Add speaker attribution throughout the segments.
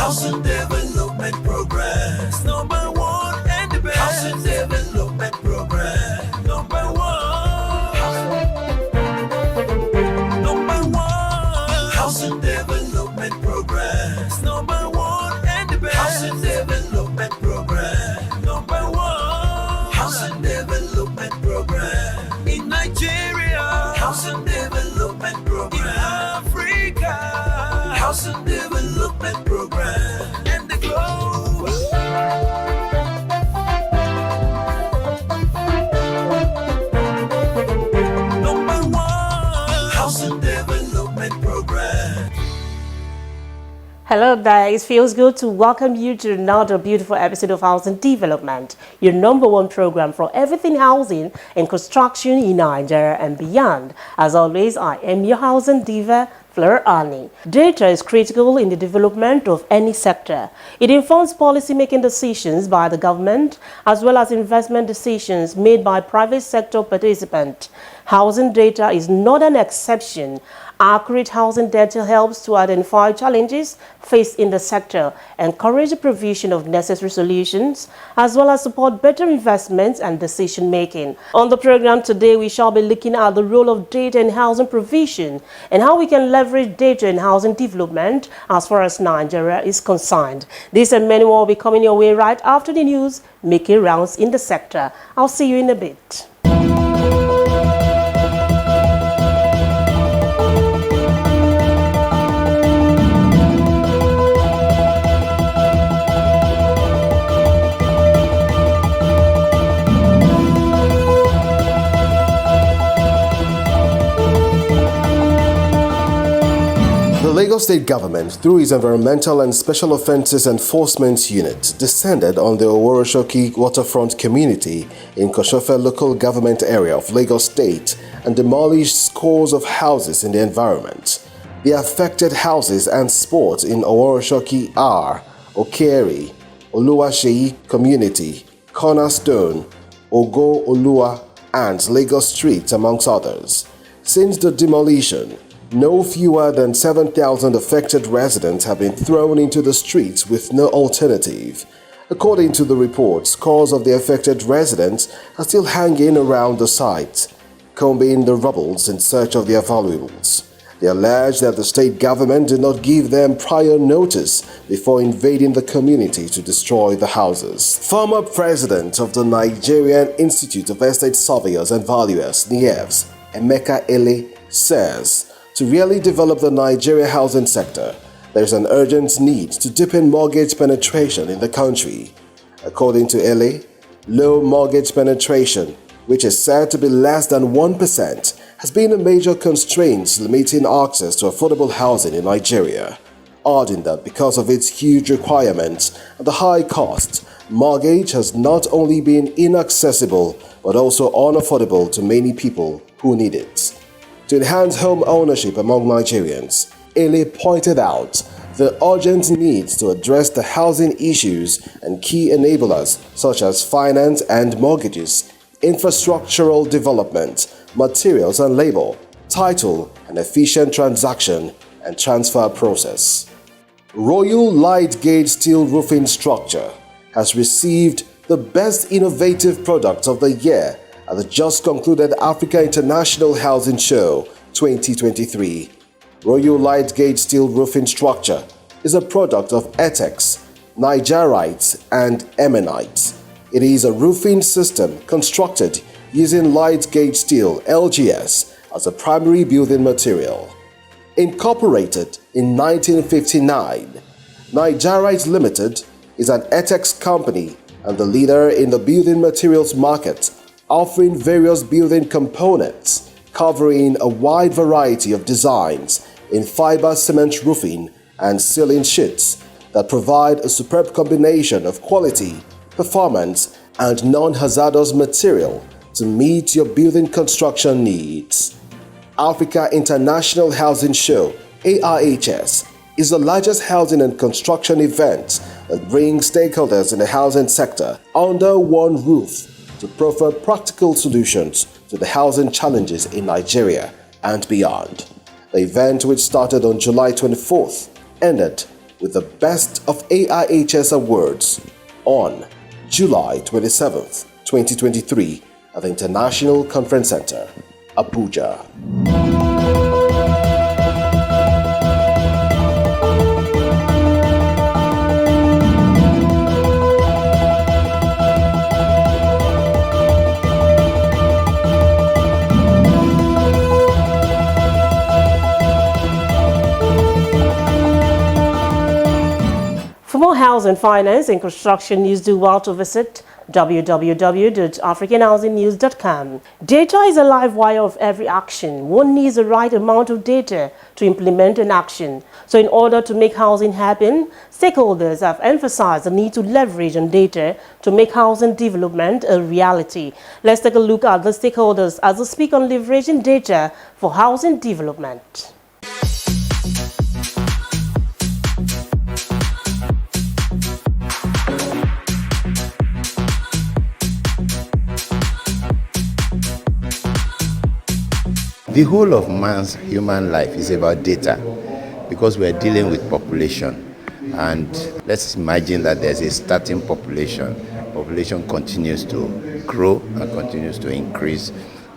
Speaker 1: Housing Development Progress. Number one and the best. Housing Development Progress. Number one. Number one. Housing Development Progress. Number one and the best. Housing Development Progress. Number one. Housing Development Progress. In Nigeria. Housing Development Progress. In Africa. Housing Development Program and the globe. Number one, Housing Development Program.
Speaker 2: Hello guys, feels good to welcome you to another beautiful episode of Housing Development, your number one program for everything housing and construction in Nigeria and beyond. As always, I am your housing diva, Fleur Ani. Data is critical in the development of any sector. It informs policy-making decisions by the government as well as investment decisions made by private sector participants. Housing data is not an exception. Accurate housing data helps to identify challenges faced in the sector, encourage the provision of necessary solutions, as well as support better investments and decision-making. On the program today, we shall be looking at the role of data in housing provision and how we can leverage data in housing development as far as Nigeria is concerned. This and many more will be coming your way right after the news making rounds in the sector. I'll see you in a bit.
Speaker 3: The Lagos State Government, through its Environmental and Special Offences Enforcement Unit, descended on the Oworoshoki waterfront community in Koshofe local government area of Lagos State and demolished scores of houses in the environment. The affected houses and spots in Oworoshoki are Okeri, Oluwaseyi Community, Cornerstone, Ogo Olua, and Lagos Street, amongst others. Since the demolition, no fewer than 7,000 affected residents have been thrown into the streets with no alternative. According to the report, scores of the affected residents are still hanging around the site, combing the rubbles in search of their valuables. They allege that the state government did not give them prior notice before invading the community to destroy the houses. Former president of the Nigerian Institute of Estate Surveyors and Valuers, NIEVS, Emeka Ele, says, to really develop the Nigeria housing sector, there is an urgent need to deepen mortgage penetration in the country. According to Ele, low mortgage penetration, which is said to be less than 1%, has been a major constraint limiting access to affordable housing in Nigeria, adding that because of its huge requirements and the high cost, mortgage has not only been inaccessible but also unaffordable to many people who need it. To enhance home ownership among Nigerians, Ele pointed out the urgent need to address the housing issues and key enablers such as finance and mortgages, infrastructural development, materials and labor, title and efficient transaction and transfer process. Royal Light Gauge Steel Roofing Structure has received the Best Innovative Product of the Year at the just concluded Africa International Housing Show 2023. Royal Light Gauge Steel Roofing Structure is a product of Etex, Nigerite, and Emenite. It is a roofing system constructed using light gauge steel (LGS) as a primary building material. Incorporated in 1959, Nigerite Limited is an Etex company and the leader in the building materials market, offering various building components covering a wide variety of designs in fiber cement roofing and ceiling sheets that provide a superb combination of quality, performance, and non-hazardous material to meet your building construction needs. Africa International Housing Show, AIHS, is the largest housing and construction event that brings stakeholders in the housing sector under one roof to proffer practical solutions to the housing challenges in Nigeria and beyond. The event, which started on July 24th, ended with the Best of AIHS Awards on July 27th, 2023 at the International Conference Center, Abuja.
Speaker 2: For more housing, finance, and construction news, do well to visit www.africanhousingnews.com. Data is a live wire of every action. One needs the right amount of data to implement an action. So in order to make housing happen, stakeholders have emphasized the need to leverage on data to make housing development a reality. Let's take a look at the stakeholders as they speak on leveraging data for housing development.
Speaker 4: The whole of man's human life is about data because we are dealing with population. And let's imagine that there's a starting population. Population continues to grow and continues to increase.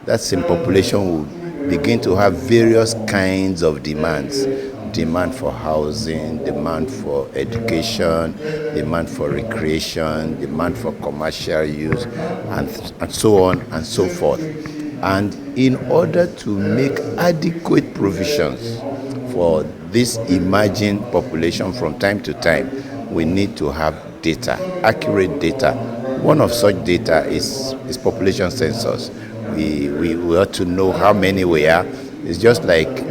Speaker 4: That same population will begin to have various kinds of demands. Demand for housing, demand for education, demand for recreation, demand for commercial use, and so on and so forth. And in order to make adequate provisions for this emerging population from time to time, we need to have data, accurate data. One of such data is population census. We ought to know how many we are. It's just like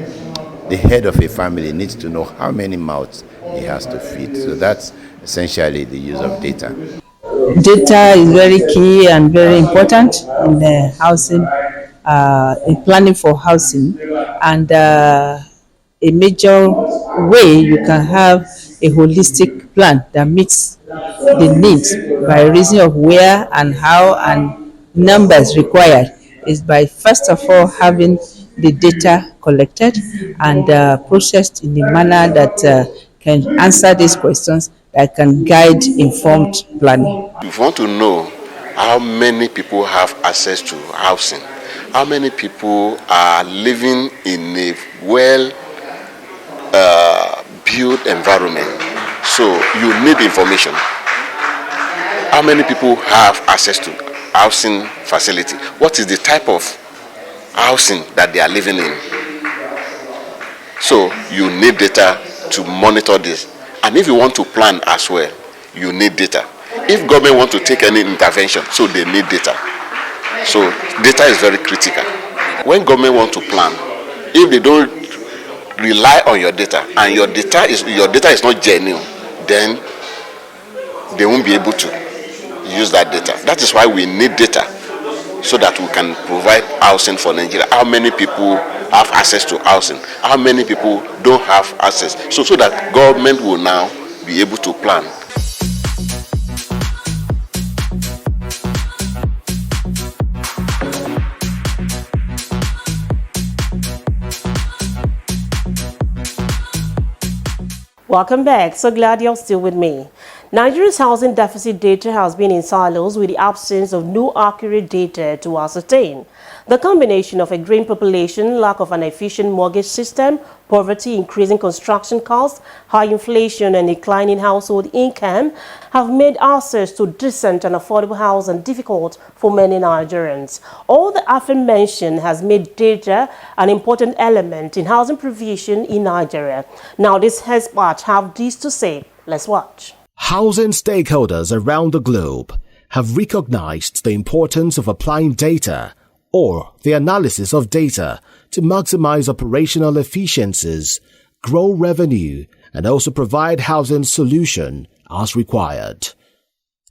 Speaker 4: the head of a family needs to know how many mouths he has to feed. So that's essentially the use of data.
Speaker 5: Data is very key and very important in the housing, in planning for housing, and a major way you can have a holistic plan that meets the needs by reason of where and how and numbers required is by first of all having the data collected and processed in a manner that can answer these questions, that can guide informed planning.
Speaker 6: If you want to know how many people have access to housing, how many people are living in a well-built environment, so you need information. How many people have access to housing facility? What is the type of housing that they are living in? So you need data to monitor this. And if you want to plan as well, you need data. If government want to take any intervention, so they need data. So data is very critical. When government want to plan, if they don't rely on your data and your data is not genuine, then they won't be able to use that data. That is why we need data so that we can provide housing for Nigeria. How many people have access to housing? How many people don't have access? So that government will now be able to plan.
Speaker 2: Welcome back. So glad you're still with me. Nigeria's housing deficit data has been in silos with the absence of no accurate data to ascertain. The combination of a growing population, lack of an efficient mortgage system, poverty, increasing construction costs, high inflation and declining household income have made access to decent and affordable housing difficult for many Nigerians. All the aforementioned has made data an important element in housing provision in Nigeria. Now these experts have this to say. Let's watch.
Speaker 3: Housing stakeholders around the globe have recognized the importance of applying data or the analysis of data to maximize operational efficiencies, grow revenue, and also provide housing solution as required.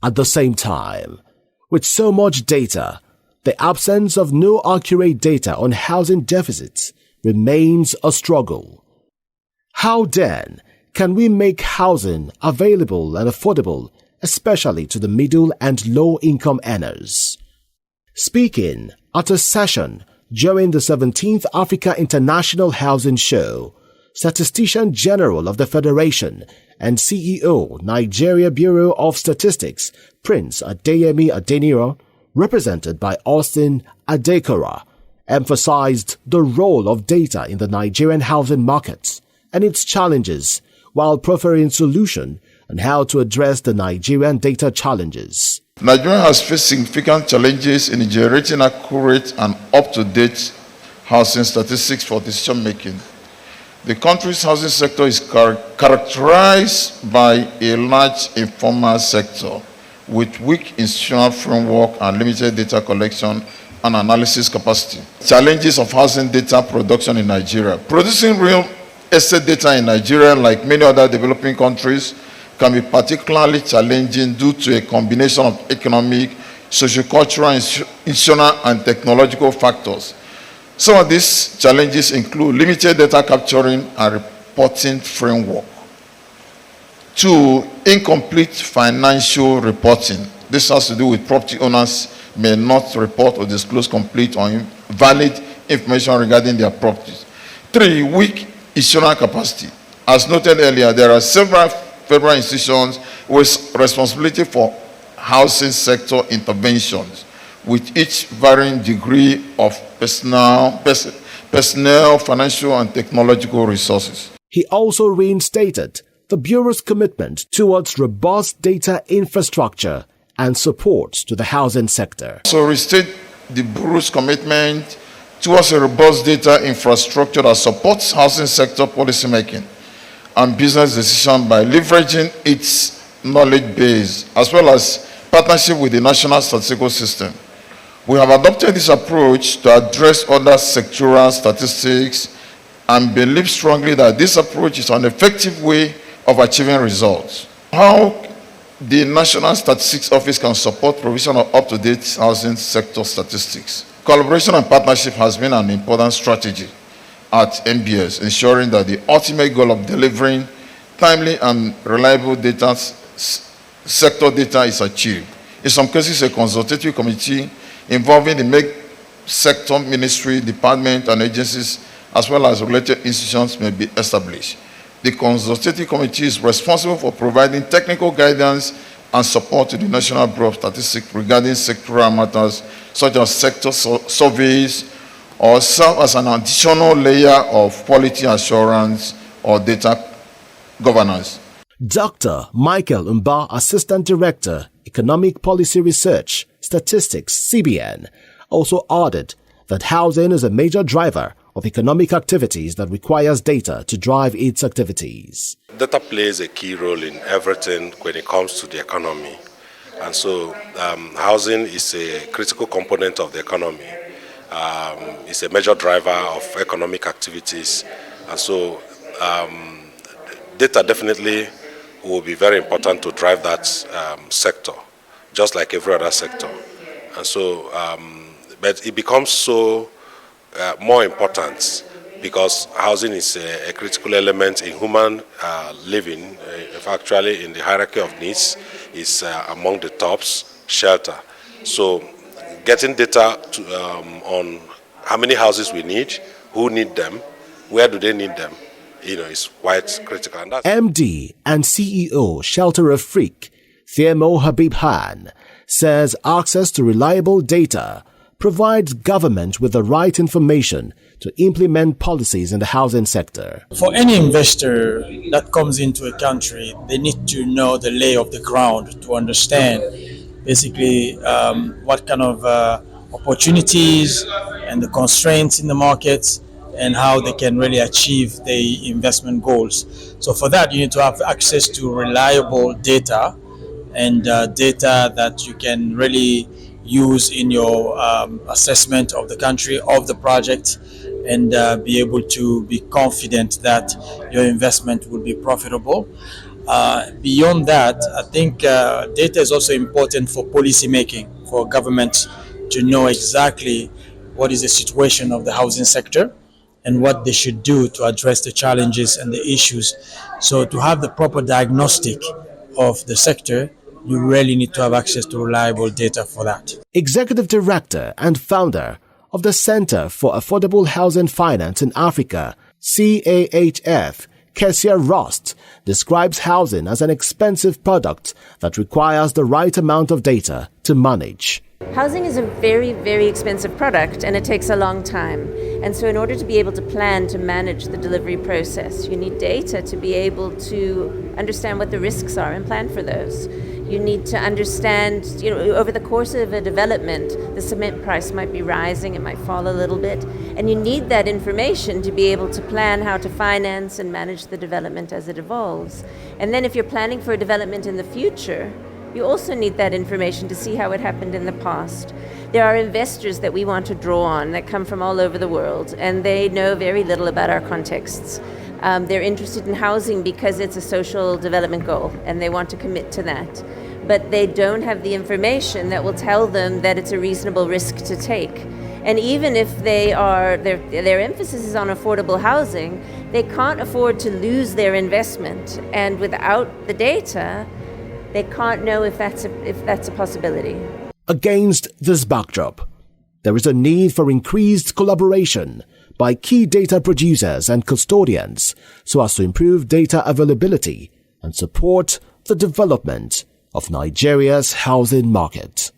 Speaker 3: At the same time, with so much data, the absence of no accurate data on housing deficits remains a struggle. How then can we make housing available and affordable, especially to the middle and low-income earners? Speaking at a session during the 17th Africa International Housing Show, Statistician General of the Federation and CEO, Nigeria Bureau of Statistics, Prince Adeyemi Adeniro, represented by Austin Adekora, emphasized the role of data in the Nigerian housing markets and its challenges, while proffering solutions on how to address the Nigerian data challenges.
Speaker 7: Nigeria has faced significant challenges in generating accurate and up-to-date housing statistics for decision-making. The country's housing sector is characterized by a large informal sector with weak institutional framework and limited data collection and analysis capacity. Challenges of housing data production in Nigeria. Producing real estate data in Nigeria, like many other developing countries, can be particularly challenging due to a combination of economic, sociocultural, institutional, and technological factors. Some of these challenges include limited data capturing and reporting framework. 2, incomplete financial reporting. This has to do with property owners may not report or disclose complete or valid information regarding their properties. 3, weak institutional capacity. As noted earlier, there are several federal institutions with responsibility for housing sector interventions, with each varying degree of personnel, financial, and technological resources.
Speaker 3: He also reinstated the Bureau's commitment towards robust data infrastructure and support to the housing sector.
Speaker 7: So restate the Bureau's commitment towards a robust data infrastructure that supports housing sector policymaking and business decision by leveraging its knowledge base as well as partnership with the National Statistical System. We have adopted this approach to address other sectoral statistics and believe strongly that this approach is an effective way of achieving results. How the National Statistics Office can support provision of up-to-date housing sector statistics. Collaboration and partnership has been an important strategy at NBS, ensuring that the ultimate goal of delivering timely and reliable data, sector data, is achieved. In some cases, a consultative committee involving the sector ministry, department, and agencies, as well as related institutions, may be established. The consultative committee is responsible for providing technical guidance and support to the National Bureau of Statistics regarding sectoral matters such as sector surveys, or serve as an additional layer of quality assurance or data governance.
Speaker 3: Dr. Michael Mba, Assistant Director, Economic Policy Research, Statistics, CBN, also added that housing is a major driver of economic activities that requires data to drive its activities.
Speaker 8: Data plays a key role in everything when it comes to the economy. And so housing is a critical component of the economy. It's a major driver of economic activities. And so data definitely will be very important to drive that sector, just like every other sector. And so, but it becomes so more important because housing is a critical element in human living. Actually, in the hierarchy of needs, is among the tops, shelter. So getting data on how many houses we need, who need them, where do they need them, is quite critical. And that's
Speaker 3: MD and CEO Shelter of Freak, Thiemo Habib Khan, says access to reliable data provides government with the right information to implement policies in the housing sector.
Speaker 9: For any investor that comes into a country, they need to know the lay of the ground to understand basically what kind of opportunities and the constraints in the market and how they can really achieve the investment goals. So for that, you need to have access to reliable data and data that you can really use in your assessment of the country, of the project, and be able to be confident that your investment will be profitable. Beyond that, I think data is also important for policy making, for government to know exactly what is the situation of the housing sector and what they should do to address the challenges and the issues. So to have the proper diagnostic of the sector, you really need to have access to reliable data for that.
Speaker 3: Executive Director and founder of the Center for Affordable Housing Finance in Africa, CAHF, Kessia Rust, describes housing as an expensive product that requires the right amount of data to manage.
Speaker 10: Housing is a very, very expensive product and it takes a long time. And so in order to be able to plan to manage the delivery process, you need data to be able to understand what the risks are and plan for those. You need to understand, over the course of a development, the cement price might be rising, it might fall a little bit, and you need that information to be able to plan how to finance and manage the development as it evolves. And then if you're planning for a development in the future, you also need that information to see how it happened in the past. There are investors that we want to draw on that come from all over the world, and they know very little about our contexts. They're interested in housing because it's a social development goal, and they want to commit to that. But they don't have the information that will tell them that it's a reasonable risk to take. And even if their emphasis is on affordable housing, they can't afford to lose their investment. And without the data, they can't know if that's a possibility.
Speaker 3: Against this backdrop, there is a need for increased collaboration by key data producers and custodians so as to improve data availability and support the development of Nigeria's housing market.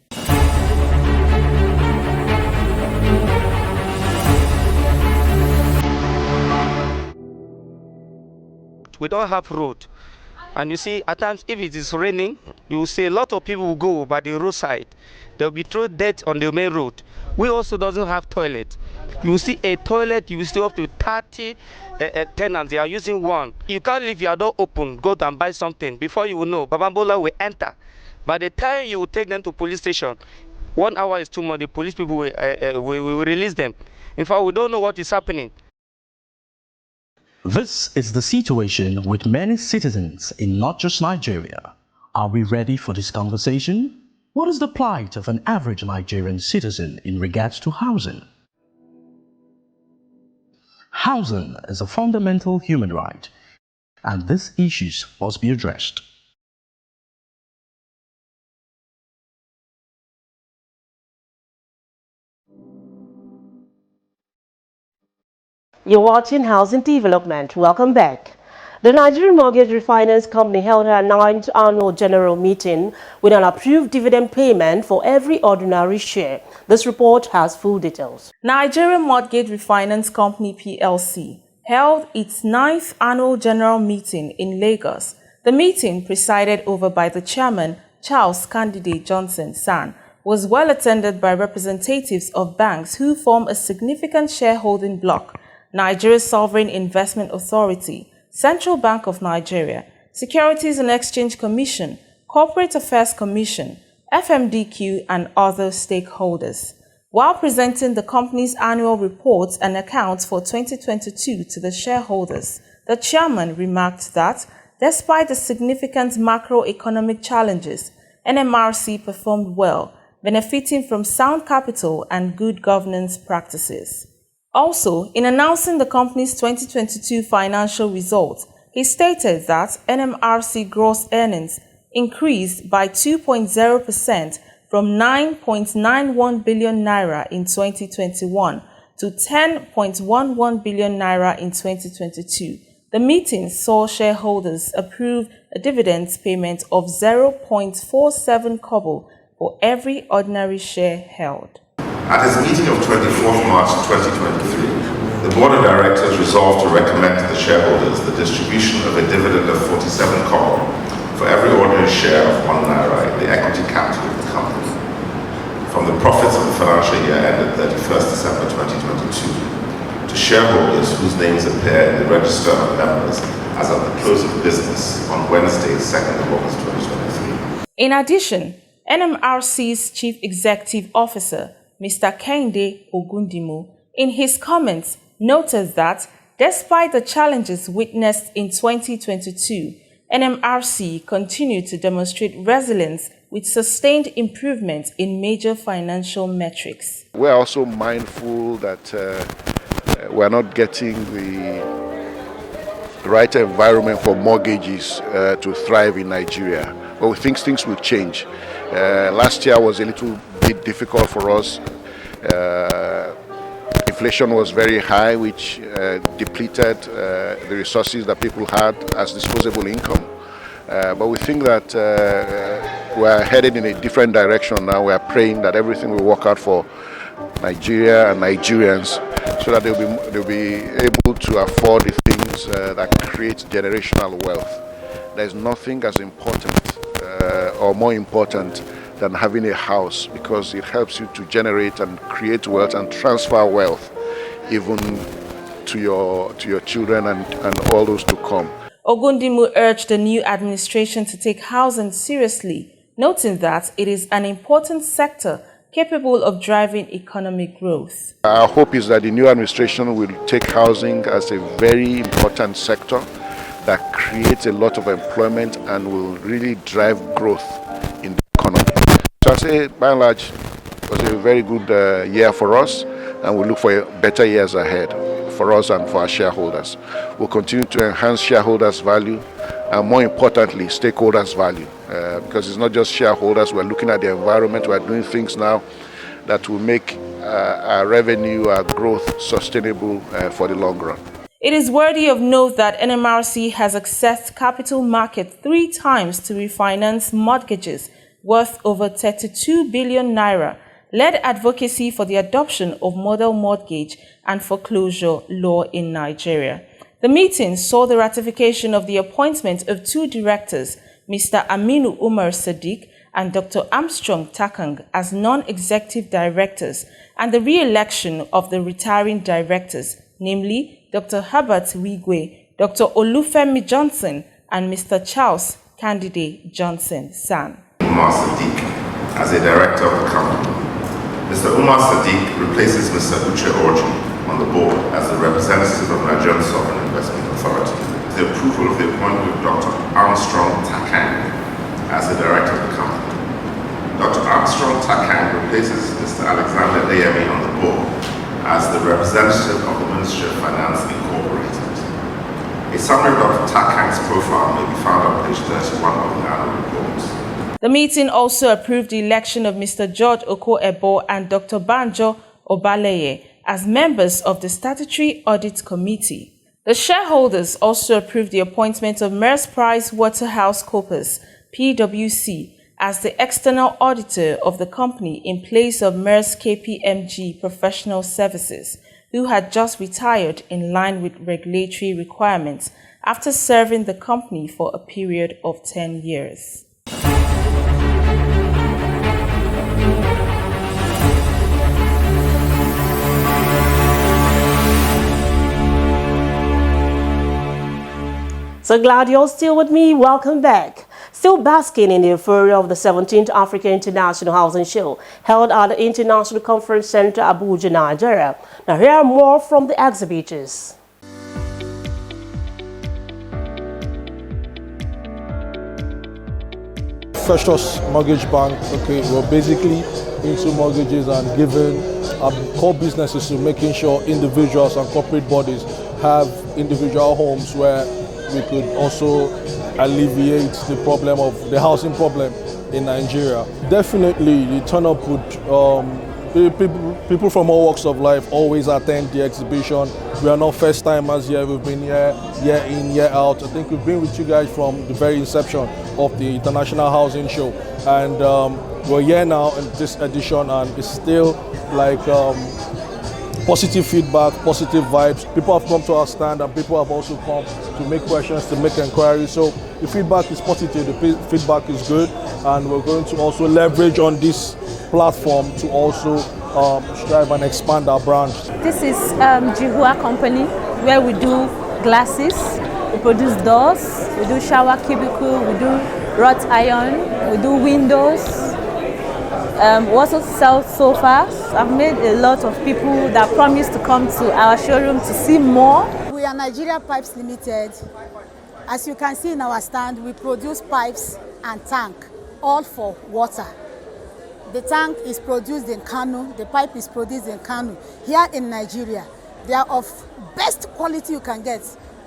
Speaker 11: We don't have road. And you see, at times, if it is raining, you will see a lot of people will go by the roadside. They'll be thrown dirt on the main road. We also doesn't have toilet. You will see a toilet, you will see up to 30 tenants. They are using one. You can't leave your door open, go and buy something. Before you will know, Babambola will enter. By the time you will take them to police station, 1 hour is too much. The police people will release them. In fact, we don't know what is happening.
Speaker 12: This is the situation with many citizens in not just Nigeria. Are we ready for this conversation? What is the plight of an average Nigerian citizen in regards to housing? Housing is a fundamental human right, and these issues must be addressed.
Speaker 2: You're watching Housing Development. Welcome back. The Nigerian Mortgage Refinance Company held her 9th annual general meeting with an approved dividend payment for every ordinary share. This report has full details.
Speaker 13: Nigerian Mortgage Refinance Company PLC held its 9th annual general meeting in Lagos. The meeting, presided over by the chairman, Charles Candidate Johnson San, was well attended by representatives of banks who form a significant shareholding bloc: Nigeria's Sovereign Investment Authority, Central Bank of Nigeria, Securities and Exchange Commission, Corporate Affairs Commission, FMDQ, and other stakeholders. While presenting the company's annual reports and accounts for 2022 to the shareholders, the chairman remarked that, despite the significant macroeconomic challenges, NMRC performed well, benefiting from sound capital and good governance practices. Also, in announcing the company's 2022 financial results, he stated that NMRC gross earnings increased by 2.0% from 9.91 billion naira in 2021 to 10.11 billion naira in 2022. The meeting saw shareholders approve a dividend payment of 0.47 kobo for every ordinary share held.
Speaker 14: At its meeting of 24th March 2023, the Board of Directors resolved to recommend to the shareholders the distribution of a dividend of 47 kobo for every ordinary share of 1 naira in the equity capital of the company, from the profits of the financial year ended 31st December 2022, to shareholders whose names appear in the register of members as of the close of business on Wednesday, 2nd of August 2023.
Speaker 13: In addition, NMRC's Chief Executive Officer, Mr. Kehinde Ogundimu, in his comments, noted that despite the challenges witnessed in 2022, NMRC continued to demonstrate resilience with sustained improvement in major financial metrics.
Speaker 15: We're also mindful that we're not getting the right environment for mortgages to thrive in Nigeria, but we think things will change. Last year was a little bit difficult for us. inflation was very high, which depleted the resources that people had as disposable income. But we think that we're headed in a different direction now. We're praying that everything will work out for Nigeria and Nigerians so that they'll be able to afford the things that create generational wealth. There's nothing as important or more important than having a house, because it helps you to generate and create wealth and transfer wealth even to your children and all those to come.
Speaker 13: Ogundiran urged the new administration to take housing seriously, noting that it is an important sector capable of driving economic growth.
Speaker 15: Our hope is that the new administration will take housing as a very important sector that creates a lot of employment and will really drive growth in the economy. So I say, by and large, it was a very good year for us, and we look for better years ahead for us and for our shareholders. We'll continue to enhance shareholders' value and, more importantly, stakeholders' value, because it's not just shareholders. We're looking at the environment. We're doing things now that will make our revenue, our growth sustainable for the long run.
Speaker 13: It is worthy of note that NMRC has accessed capital market 3 times to refinance mortgages worth over 32 billion naira, led advocacy for the adoption of model mortgage and foreclosure law in Nigeria. The meeting saw the ratification of the appointment of 2 directors, Mr. Aminu Umar Sadiq and Dr. Armstrong Takang, as non-executive directors, and the re-election of the retiring directors, namely Dr. Herbert Wigwe, Dr. Olufemi Johnson, and Mr. Charles Candidate Johnson San.
Speaker 14: Umar Sadiq as a director of the company. Mr. Umar Sadiq replaces Mr. Uche Orji on the board as the representative of Nigerian Sovereign Investment Authority. The approval of the appointment of Dr. Armstrong Takang as the director of the company. Dr. Armstrong Takang replaces Mr. Alexander Deyemi on the board as the representative of the Ministry of Finance Incorporated. A summary of Dr. Takang's profile may be found on page 31 of the annual report.
Speaker 13: The meeting also approved the election of Mr. George Oko-Ebo and Dr. Banjo Obaleye as members of the Statutory Audit Committee. The shareholders also approved the appointment of Mers Price Waterhouse Coopers, PwC, as the external auditor of the company in place of Mers KPMG Professional Services, who had just retired in line with regulatory requirements after serving the company for a period of 10 years.
Speaker 2: So glad you're still with me. Welcome back. Still basking in the euphoria of the 17th Africa International Housing Show held at the International Conference Center, Abuja, Nigeria. Now here are more from the exhibitors.
Speaker 16: First Mortgage Bank, we're basically into mortgages and giving our core businesses to making sure individuals and corporate bodies have individual homes where we could also alleviate the problem of the housing problem in Nigeria. Definitely, the turn-up would, people from all walks of life always attend the exhibition. We are not first timers here, we've been here year in, year out. I think we've been with you guys from the very inception of the International Housing Show. And we're here now in this edition, and it's still like positive feedback, positive vibes. People have come to our stand and people have also come to make questions, to make inquiries. So the feedback is positive, the feedback is good, and we're going to also leverage on this platform to also strive and expand our brand.
Speaker 17: This is Jihua Company, where we do glasses, we produce doors, we do shower cubicle, we do wrought iron, we do windows. We also sell sofas. I've made a lot of people that promise to come to our showroom to see more.
Speaker 18: We are Nigeria Pipes Limited. As you can see in our stand, we produce pipes and tank, all for water. The tank is produced in Kano, the pipe is produced in Kano. Here in Nigeria, they are of best quality you can get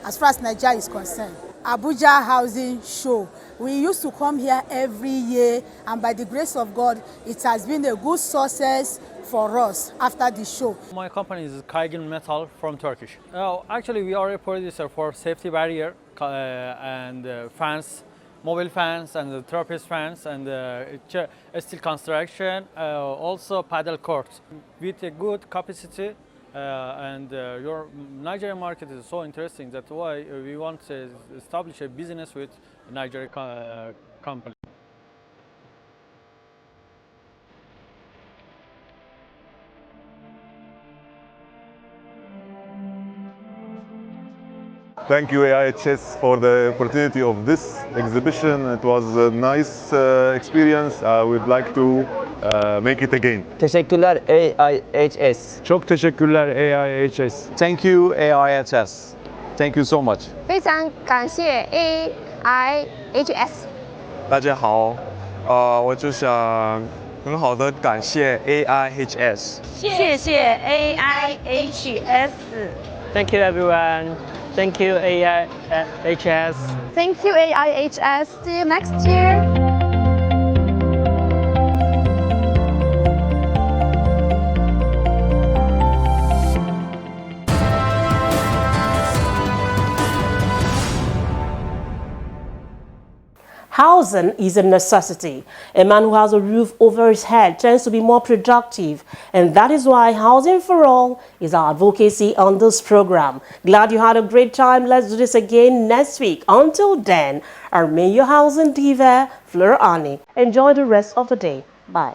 Speaker 18: as far as Nigeria is concerned. Abuja Housing Show We used to come here every year, and by the grace of God, it has been a good success for us after the show.
Speaker 19: My company is Kaygin Metal from Turkish. Actually, we are a producer for safety barrier and fans, mobile fans and the trapeze fans and steel construction, also paddle courts with a good capacity. And your Nigerian market is so interesting. That's why we want to establish a business with Nigerian company.
Speaker 20: Thank you AIHS for the opportunity of this exhibition. It was a nice experience. I would like to make it again.
Speaker 21: Teşekkürler AIHS.
Speaker 22: Çok teşekkürler AIHS.
Speaker 23: Thank you AIHS. Thank you so much.
Speaker 24: 非常感谢 AIHS。
Speaker 22: 大家好，我就想很好的感谢 AIHS。
Speaker 25: 谢谢 AIHS。
Speaker 26: Thank you everyone. Thank you AIHS.
Speaker 24: Thank you AIHS. See you next year.
Speaker 2: Housing is a necessity. A man who has a roof over his head tends to be more productive, and that is why Housing for All is our advocacy on this program. Glad you had a great time. Let's do this again next week. Until then, I remain your housing diva, Fleur Annie. Enjoy the rest of the day. Bye.